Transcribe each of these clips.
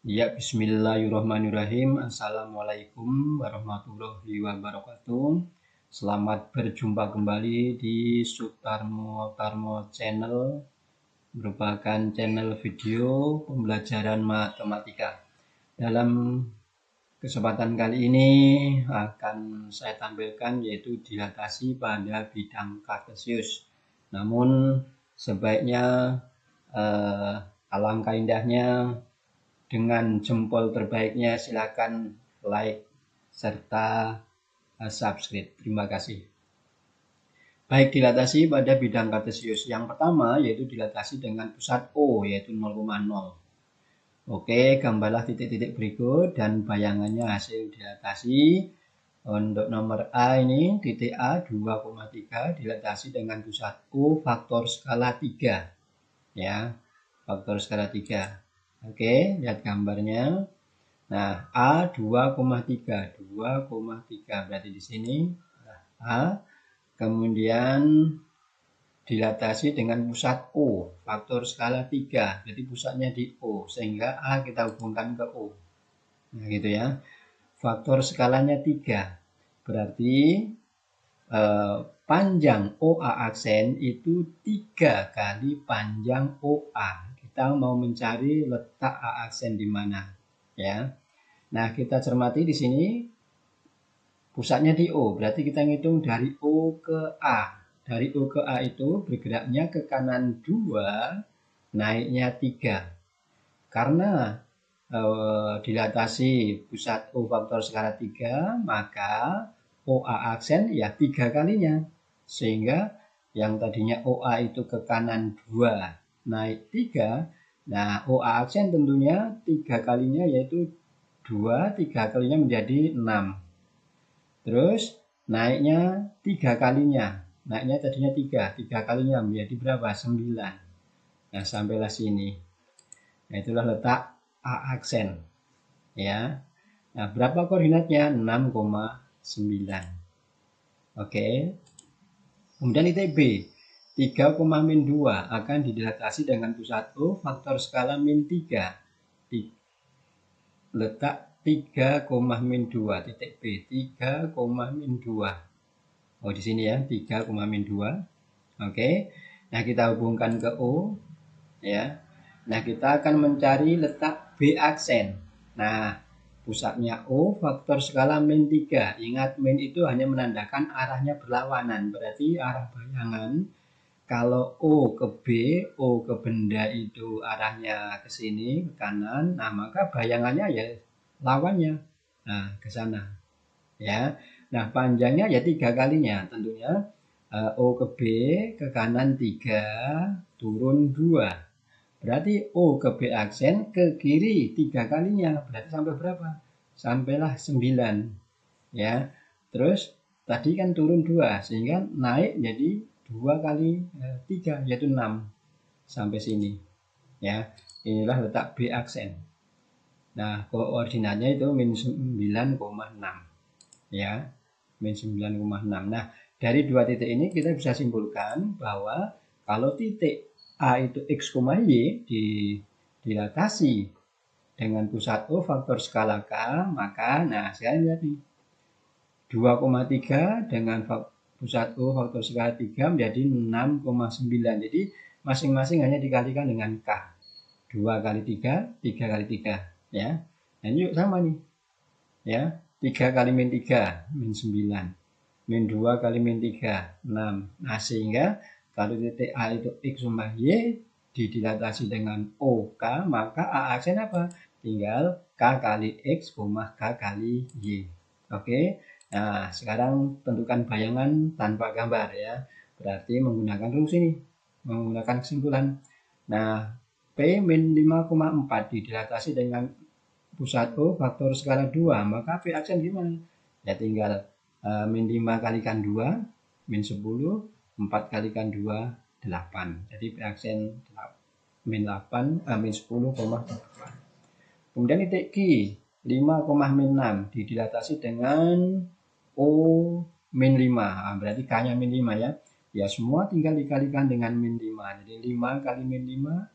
Ya, bismillahirrahmanirrahim. Assalamualaikum warahmatullahi wabarakatuh. Selamat berjumpa kembali di Sutarmo Tarmo Channel, merupakan channel video pembelajaran matematika. Dalam kesempatan kali ini akan saya tampilkan yaitu dilatasi pada bidang kartesius. Namun sebaiknya alangkah indahnya dengan jempol terbaiknya silakan like serta subscribe. Terima kasih. Baik, dilatasi pada bidang kartesius. Yang pertama yaitu dilatasi dengan pusat O yaitu 0,0. Oke, gambarlah titik-titik berikut dan bayangannya hasil dilatasi. Untuk nomor A ini titik A 2,3 dilatasi dengan pusat O faktor skala 3. Ya, faktor skala 3. Oke, lihat gambarnya. Nah, A 2,3 berarti di sini A, kemudian dilatasi dengan pusat O faktor skala 3. Jadi pusatnya di O sehingga A kita hubungkan ke O. Nah, gitu ya. Faktor skalanya 3. Berarti panjang OA aksen itu 3 kali panjang OA. Kita mau mencari letak A aksen di mana, ya. Nah, kita cermati di sini pusatnya di O, berarti kita ngitung dari O ke A. Dari O ke A itu bergeraknya ke kanan 2, naiknya 3. Karena dilatasi pusat O faktor skala 3, maka OA aksen ya 3 kalinya. Sehingga yang tadinya OA itu ke kanan 2, naik 3. Nah, OA aksen tentunya 3 kalinya yaitu 2, 3 kalinya menjadi 6. Terus naiknya 3 kalinya. Naiknya tadinya 3, 3 kalinya menjadi berapa? 9. Nah, sampailah sini. Nah, itulah letak A aksen. Ya. Nah, berapa koordinatnya? 6,9. Oke. Kemudian titik B. 3,-2 akan didilatasi dengan pusat O faktor skala min 3. Letak 3,-2 titik B. 3,-2. Oh, di sini ya, 3,-2. Oke. Nah, kita hubungkan ke O, ya. Nah, kita akan mencari letak B aksen. Nah, pusatnya O faktor skala min 3. Ingat, min itu hanya menandakan arahnya berlawanan. Berarti arah bayangan kalau O ke B, O ke benda itu arahnya ke sini, ke kanan. Nah, maka bayangannya ya lawannya. Nah, ke sana. Ya. Nah, panjangnya ya 3 kalinya. Tentunya O ke B, ke kanan 3, turun 2. Berarti O ke B aksen ke kiri 3 kalinya. Berarti sampai berapa? Sampailah 9. Ya. Terus tadi kan turun 2 sehingga naik jadi 2 kali 3 yaitu 6 sampai sini. Ya. Inilah letak B aksen. Nah, koordinatnya itu min 9,6. Ya. Min 9,6. Nah, dari dua titik ini kita bisa simpulkan bahwa kalau titik A itu X, Y dilatasi dengan pusat O faktor skala K, maka nah sekarang lihat nih 2,3 dengan pusat O faktor skala 3 menjadi 6,9. Jadi masing-masing hanya dikalikan dengan K. 2 kali 3, 3 kali 3. Ya. Nah, ini sama nih. Ya. 3 kali min 3, min 9. Min 2 kali min 3, 6. Nah, sehingga kalau titik A itu X, Y didilatasi dengan OK, maka A aksen apa? Tinggal K kali X, K kali Y. Oke. Nah, sekarang tentukan bayangan tanpa gambar ya. Berarti menggunakan rumus ini, menggunakan kesimpulan. Nah, P min 5,4 didilatasi dengan pusat O faktor skala 2, maka P aksen gimana? Ya tinggal min 5 kalikan 2, min 10, 4 kalikan 2, 8. Jadi P aksen min 8, min 10,8. Kemudian titik Q, 5,6 didilatasi dengan O min 5. Nah, berarti K-nya min 5 ya. Ya semua tinggal dikalikan dengan min 5. Jadi 5 kali min 5,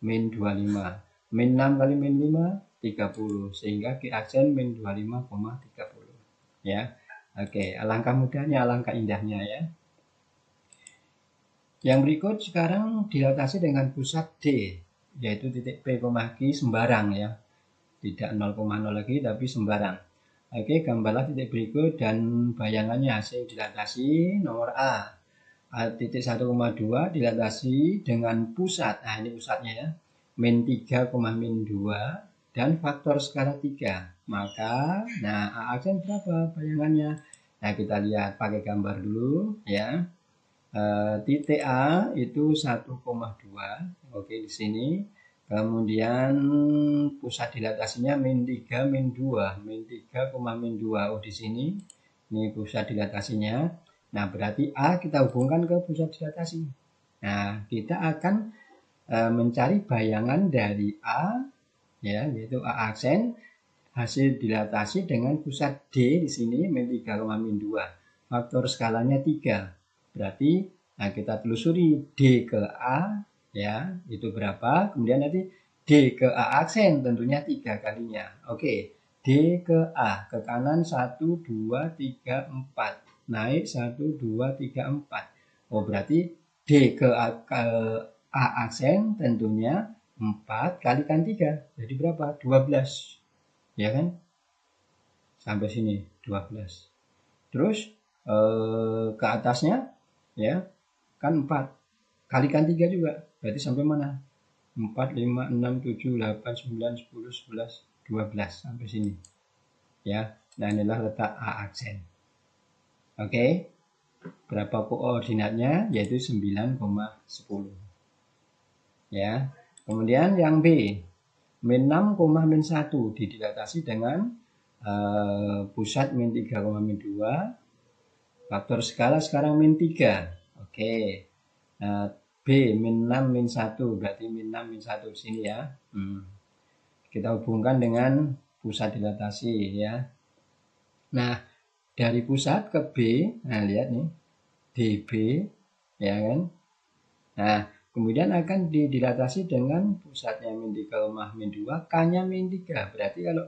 min 25. min 6 kali min 5 30, sehingga Q aksen min 25,30 ya. Oke, alangkah mudahnya, alangkah indahnya ya. Yang berikut sekarang dilatasi dengan pusat D, yaitu titik P, Q sembarang ya, tidak 0,0 lagi tapi sembarang. Oke, gambarlah titik berikut dan bayangannya hasil dilatasi. Nomor A, titik 1,2 dilatasi dengan pusat, nah ini pusatnya ya, min 3, min 2 dan faktor skala 3. Maka, nah A aksen berapa bayangannya? Nah kita lihat pakai gambar dulu ya. Titik A itu 1,2, oke di sini. Kemudian pusat dilatasinya min 3, min 2, min 3, min 2. Oh di sini, ini pusat dilatasinya. Nah berarti A kita hubungkan ke pusat dilatasi. Nah kita akan mencari bayangan dari A, ya yaitu A aksen hasil dilatasi dengan pusat D di sini min 3, min 2. Faktor skalanya 3. Berarti nah kita telusuri D ke A ya, itu berapa? Kemudian nanti D ke A aksen tentunya 3 kalinya. Oke. D ke A ke kanan 1 2 3 4. Naik 1 2 3 4. Oh, berarti D ke A aksen tentunya 4 kalikan 3. Jadi berapa? 12. Ya kan? Sampai sini 12. Terus ke atasnya ya kan 4 kalikan 3 juga, berarti sampai mana? 4, 5, 6, 7, 8, 9, 10, 11, 12 sampai sini ya. Nah inilah letak A aksen. Oke, berapa koordinatnya? Yaitu 9,10 ya. Kemudian yang B, min 6, min 1 didilatasi dengan pusat min 3, min 2. Faktor skala sekarang min 3. Oke. Nah, B min 6 min 1 berarti min 6 min 1 di sini ya. Kita hubungkan dengan pusat dilatasi ya. Nah, dari pusat ke B, nah lihat nih, DB ya kan. Nah, kemudian akan didilatasi dengan pusatnya min 3, min 2, K-nya min 3. Berarti kalau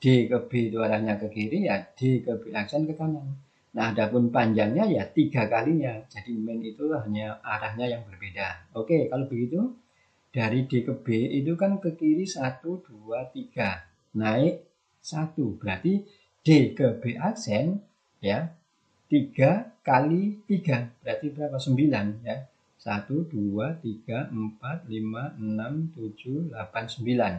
D ke B itu arahnya ke kiri ya, D ke B aksen ke kanan. Nah, adapun panjangnya ya 3 kalinya. Jadi min itu hanya arahnya yang berbeda. Oke, kalau begitu dari D ke B itu kan ke kiri 1, 2, 3. Naik 1. Berarti D ke B aksen ya 3 kali 3. Berarti berapa? 9 ya. 1, 2, 3, 4, 5, 6, 7, 8, 9.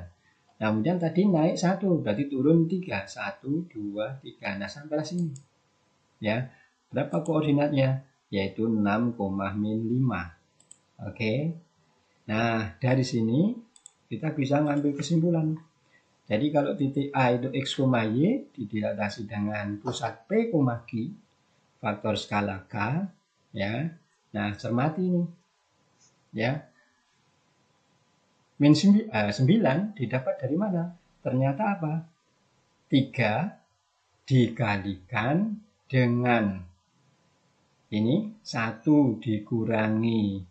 Nah, kemudian tadi naik 1, berarti turun 3. 1, 2, 3. Nah, sampai sini. Ya, berapa koordinatnya? Yaitu 6, min 5. Oke. Nah, dari sini kita bisa ngambil kesimpulan. Jadi kalau titik A itu X, Y didilatasi dengan pusat P, Q, faktor skala K, ya. Nah, cermati ini. Ya. Min 9 didapat dari mana? Ternyata apa? 3 dikalikan dengan ini 1 dikurangi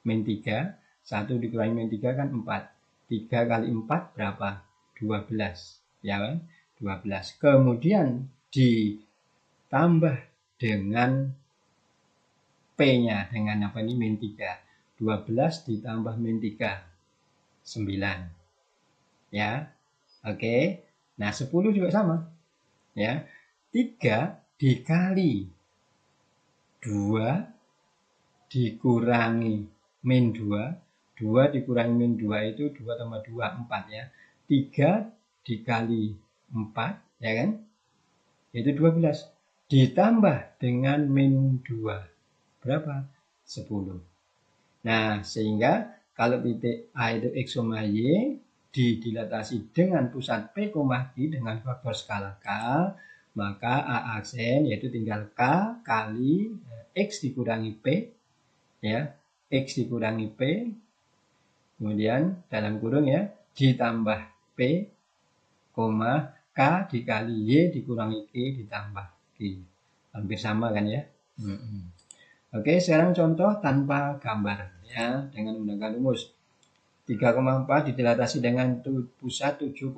min 3, 1 dikurangi min 3 kan 4. 3 kali 4 berapa? 12. Ya kan? 12. Kemudian ditambah dengan P-nya dengan apa ini min 3. 12 ditambah min 3. 9. Ya. Oke. Nah, 10 juga sama. Ya. 3 dikali 2 dikurangi min 2. 2 dikurangi min 2 itu 2 tambah 2, 4 ya. 3 dikali 4, ya kan? Itu 12. Ditambah dengan min 2. Berapa? 10. Nah, sehingga kalau titik A itu X, Y didilatasi dengan pusat P, Q dengan faktor skala K, maka A aksen yaitu tinggal K kali X dikurangi P, ya, X dikurangi P, kemudian dalam kurung ya, ditambah P, K dikali Y dikurangi Q ditambah Q. Hampir sama kan ya. Oke, sekarang contoh tanpa gambar ya, dengan menggunakan rumus. 3,4 didilatasi dengan pusat 7,9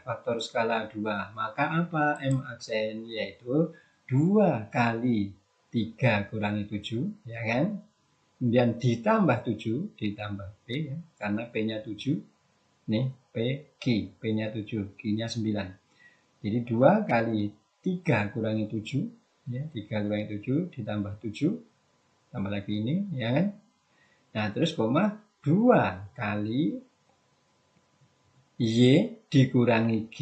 faktor skala 2. Maka apa M aksen? Yaitu 2 kali 3 kurangi 7, ya kan? Kemudian ditambah 7, ditambah P, ya, karena P-nya 7. Nih, P, Q. P-nya 7, Q-nya 9. Jadi 2 kali 3 kurangi 7, ya, 3 kurangi 7 ditambah 7, tambah lagi ini, ya kan? Nah, terus koma 2 kali Y dikurangi Q,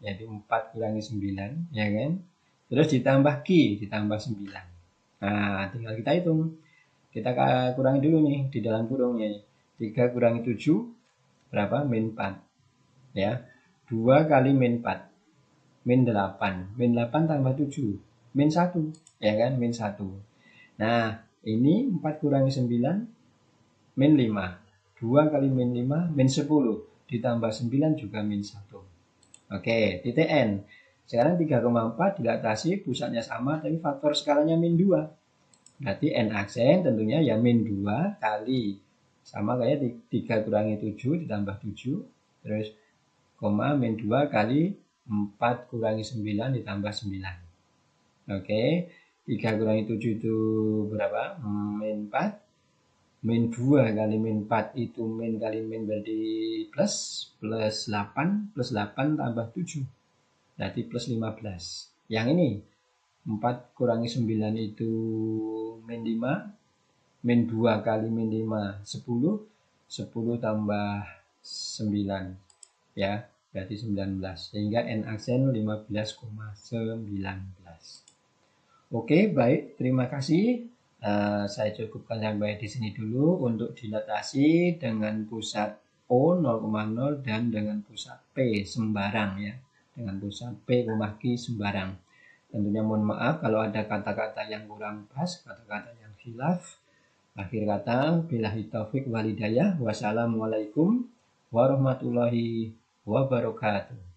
yaitu 4 kurangi 9, ya kan? Terus ditambah Q, ditambah 9. Nah, tinggal kita hitung. Kita kurangi dulu nih di dalam kurungnya. 3 kurangi 7, berapa? Min 4. Ya, 2 kali min 4, min 8. Min 8 tambah 7, min 1, ya kan? Min 1. Nah, ini 4 kurangi 9, min 5. 2 kali min 5, min 10. Ditambah 9 juga min 1. Oke, titik N. Sekarang 3,4 dilatasi, pusatnya sama, tapi faktor skalanya min 2. Berarti N aksen tentunya ya min 2 kali. Sama kayak 3 kurangi 7 ditambah 7. Terus, koma min 2 kali 4 kurangi 9 ditambah 9. Oke, 3 kurangi 7 itu berapa? Min 4. Min 2 kali min 4 itu min kali min berarti plus 8, plus 8 tambah 7. Berarti plus 15. Yang ini 4 kurangi 9 itu min 5. Min 2 kali min 5 10. 10 tambah 9. Ya, berarti 19. Sehingga N aksen 15,19. Oke, baik. Terima kasih. Saya cukupkan sampai di sini dulu untuk dilatasi dengan pusat O 0,0 dan dengan pusat P sembarang, ya. Dengan pusat P, Q sembarang. Tentunya mohon maaf kalau ada kata-kata yang kurang pas, kata-kata yang khilaf. Akhir kata, billahi taufik walhidayah. Wassalamualaikum warahmatullahi wabarakatuh.